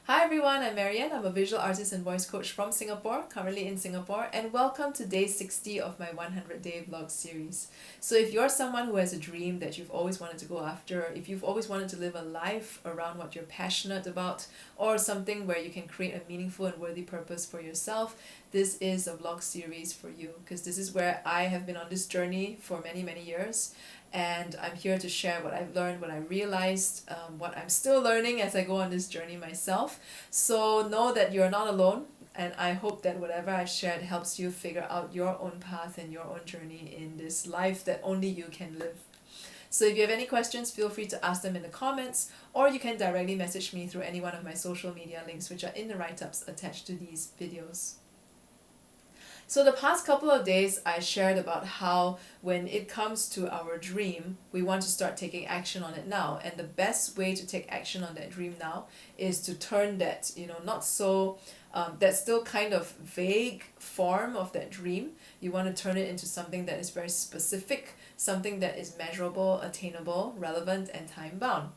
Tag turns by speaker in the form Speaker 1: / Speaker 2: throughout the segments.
Speaker 1: Hi everyone, I'm MaryAnn. I'm a visual artist and voice coach from Singapore, currently in Singapore, and welcome to day 60 of my 100-day vlog series. So if you're someone who has a dream that you've always wanted to go after, if you've always wanted to live a life around what you're passionate about, or something where you can create a meaningful and worthy purpose for yourself, this is a vlog series for you, because this is where I have been on this journey for many years. And I'm here to share what I've learned, what I realized, what I'm still learning as I go on this journey myself. So know that you're not alone, and I hope that whatever I've shared helps you figure out your own path and your own journey in this life that only you can live. So if you have any questions, feel free to ask them in the comments, or you can directly message me through any one of my social media links, which are in the write-ups attached to these videos. So the past couple of days I shared about how when it comes to our dream, we want to start taking action on it now. And the best way to take action on that dream now is to turn that, not so, that still kind of vague form of that dream. You want to turn it into something that is very specific, something that is measurable, attainable, relevant, and time-bound.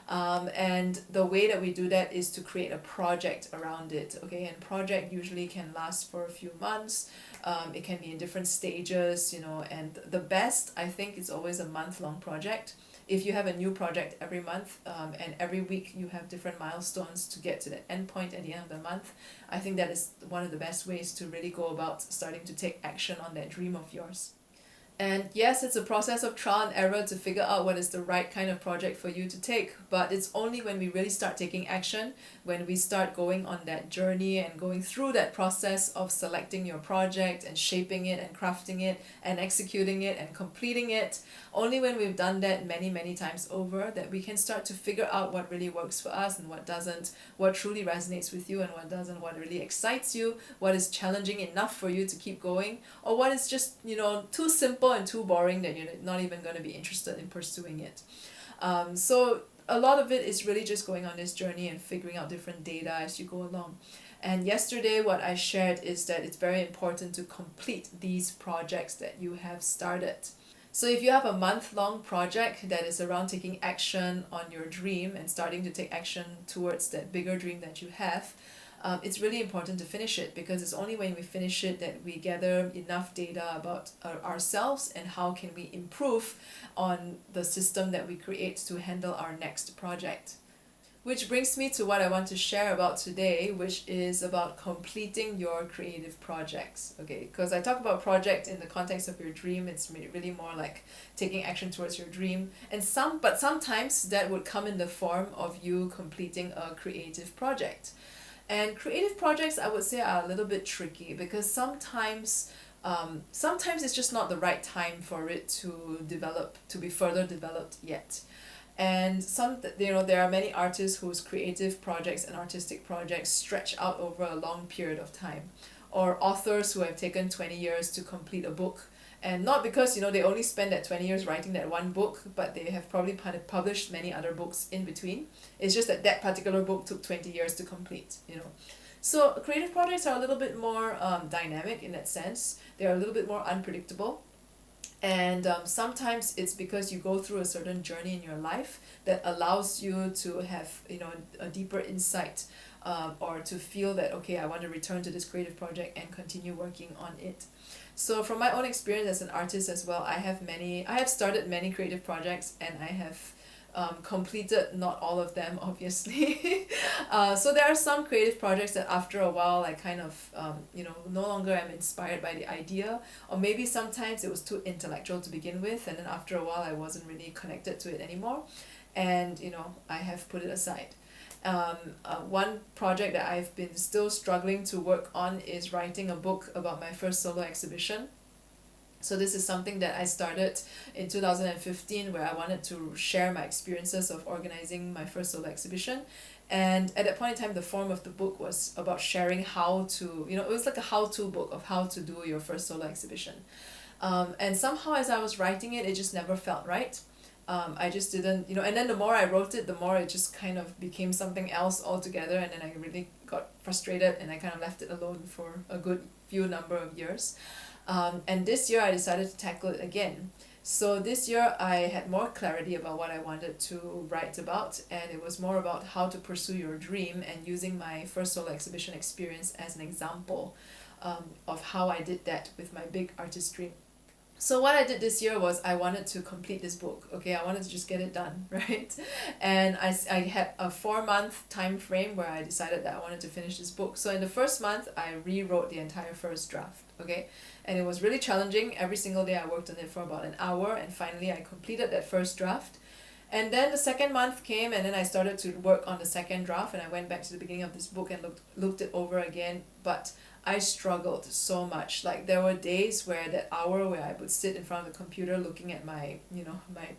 Speaker 1: And the way that we do that is to create a project around it, okay? And project usually can last for a few months. It can be in different stages, and the best, I think, is always a month-long project. If you have a new project every month, and every week you have different milestones to get to the end point at the end of the month, I think that is one of the best ways to really go about starting to take action on that dream of yours. And yes, it's a process of trial and error to figure out what is the right kind of project for you to take. But it's only when we really start taking action, when we start going on that journey and going through that process of selecting your project and shaping it and crafting it and executing it and completing it, only when we've done that many times over that we can start to figure out what really works for us and what doesn't, what truly resonates with you and what doesn't, what really excites you, what is challenging enough for you to keep going, or what is just, too simple and too boring that you're not even going to be interested in pursuing it. So a lot of it is really just going on this journey and figuring out different data as you go along. And yesterday what I shared is that it's very important to complete these projects that you have started. So if you have a month-long project that is around taking action on your dream and starting to take action towards that bigger dream that you have, it's really important to finish it, because it's only when we finish it that we gather enough data about ourselves and how can we improve on the system that we create to handle our next project. Which brings me to what I want to share about today, which is about completing your creative projects. Okay, because I talk about project in the context of your dream, it's really more like taking action towards your dream. But sometimes that would come in the form of you completing a creative project. And creative projects, I would say, are a little bit tricky, because sometimes it's just not the right time for it to be further developed yet. And there are many artists whose creative projects and artistic projects stretch out over a long period of time, or authors who have taken 20 years to complete a book. And not because they only spend that 20 years writing that one book, but they have probably published many other books in between. It's just that particular book took 20 years to complete. So creative projects are a little bit more dynamic in that sense. They're a little bit more unpredictable. And sometimes it's because you go through a certain journey in your life that allows you to have a deeper insight, or to feel that, okay, I want to return to this creative project and continue working on it. So from my own experience as an artist as well, I have started many creative projects, and I have completed not all of them, obviously. So there are some creative projects that after a while I kind of no longer am inspired by the idea, or maybe sometimes it was too intellectual to begin with, and then after a while I wasn't really connected to it anymore, and I have put it aside. One project that I've been still struggling to work on is writing a book about my first solo exhibition. So this is something that I started in 2015, where I wanted to share my experiences of organizing my first solo exhibition. And at that point in time, the form of the book was about sharing how to, it was like a how-to book of how to do your first solo exhibition. And somehow as I was writing it, it just never felt right. I just didn't, and then the more I wrote it, the more it just kind of became something else altogether, and then I really got frustrated and I kind of left it alone for a good few number of years. And this year I decided to tackle it again, So this year I had more clarity about what I wanted to write about, and it was more about how to pursue your dream and using my first solo exhibition experience as an example of how I did that with my big artist dream. So what I did this year was I wanted to complete this book. Okay, I wanted to just get it done, right? And I had a 4-month time frame where I decided that I wanted to finish this book. So in the first month, I rewrote the entire first draft, okay? And it was really challenging. Every single day I worked on it for about an hour, and finally I completed that first draft. And then the second month came, and then I started to work on the second draft, and I went back to the beginning of this book and looked it over again. But I struggled so much. Like, there were days where that hour where I would sit in front of the computer looking at my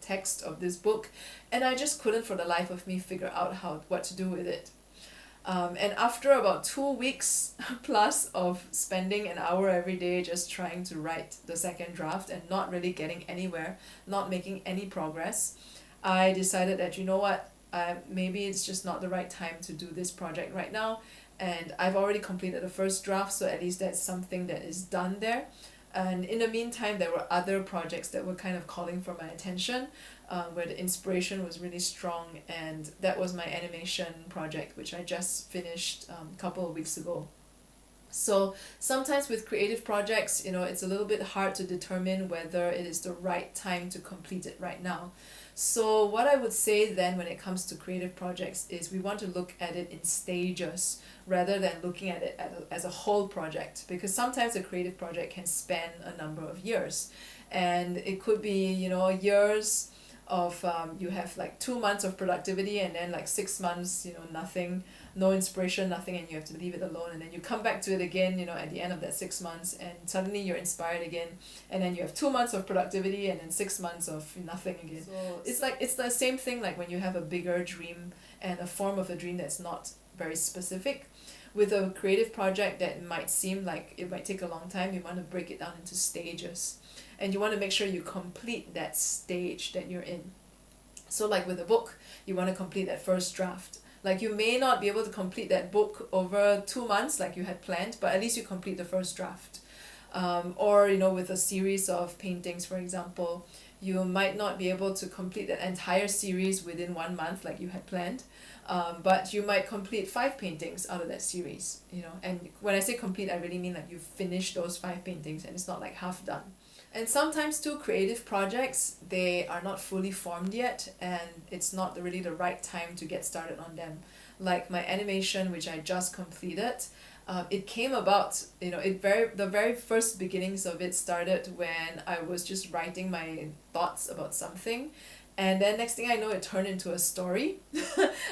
Speaker 1: text of this book, and I just couldn't for the life of me figure out what to do with it. And after about 2 weeks plus of spending an hour every day just trying to write the second draft and not really getting anywhere, not making any progress, I decided that, you know what, maybe it's just not the right time to do this project right now. And I've already completed the first draft, so at least that's something that is done there. And in the meantime, there were other projects that were kind of calling for my attention, where the inspiration was really strong, and that was my animation project, which I just finished a couple of weeks ago. So sometimes with creative projects, it's a little bit hard to determine whether it is the right time to complete it right now. So what I would say then when it comes to creative projects is we want to look at it in stages rather than looking at it as a whole project, because sometimes a creative project can span a number of years, and it could be years of you have like 2 months of productivity, and then like 6 months nothing, no inspiration, nothing, and you have to leave it alone, and then you come back to it again at the end of that 6 months, and suddenly you're inspired again, and then you have 2 months of productivity and then 6 months of nothing again. So it's the same thing like when you have a bigger dream and a form of a dream that's not very specific. With a creative project that might seem like it might take a long time, you want to break it down into stages, and you want to make sure you complete that stage that you're in. So like with a book, you want to complete that first draft. Like, you may not be able to complete that book over 2 months like you had planned, but at least you complete the first draft. Or with a series of paintings, for example, you might not be able to complete that entire series within 1 month like you had planned, but you might complete 5 paintings out of that series, and when I say complete, I really mean like you finish those 5 paintings and it's not like half done. And sometimes too, creative projects, they are not fully formed yet, and it's not really the right time to get started on them. Like my animation, which I just completed, it came about, the very first beginnings of it started when I was just writing my thoughts about something, and then next thing I know, it turned into a story.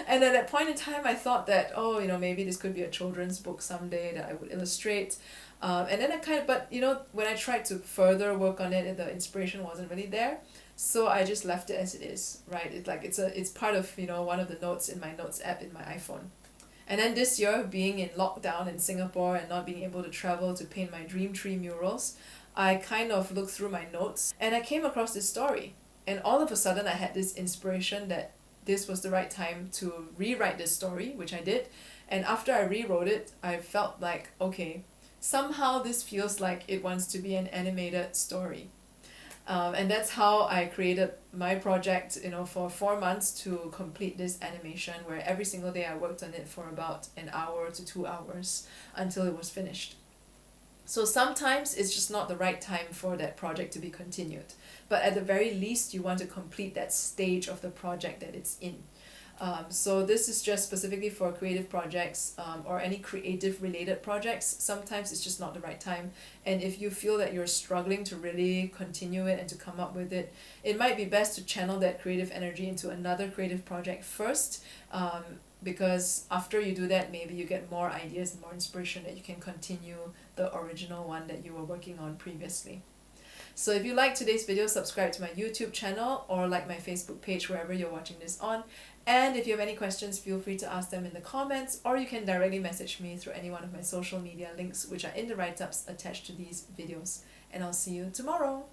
Speaker 1: And at that point in time, I thought that, maybe this could be a children's book someday that I would illustrate. And then but when I tried to further work on it, the inspiration wasn't really there. So I just left it as it is, right? It's part of, one of the notes in my notes app in my iPhone. And then this year, being in lockdown in Singapore and not being able to travel to paint my dream tree murals, I kind of looked through my notes and I came across this story. And all of a sudden I had this inspiration that this was the right time to rewrite this story, which I did. And after I rewrote it, I felt like, okay, somehow this feels like it wants to be an animated story. And that's how I created my project, for 4 months to complete this animation, where every single day I worked on it for about an hour to 2 hours until it was finished. So sometimes it's just not the right time for that project to be continued. But at the very least, you want to complete that stage of the project that it's in. So this is just specifically for creative projects, or any creative related projects. Sometimes it's just not the right time, and if you feel that you're struggling to really continue it and to come up with it, it might be best to channel that creative energy into another creative project first, because after you do that, maybe you get more ideas and more inspiration that you can continue the original one that you were working on previously. So if you like today's video, subscribe to my YouTube channel or like my Facebook page wherever you're watching this on. And if you have any questions, feel free to ask them in the comments, or you can directly message me through any one of my social media links, which are in the write-ups attached to these videos. And I'll see you tomorrow.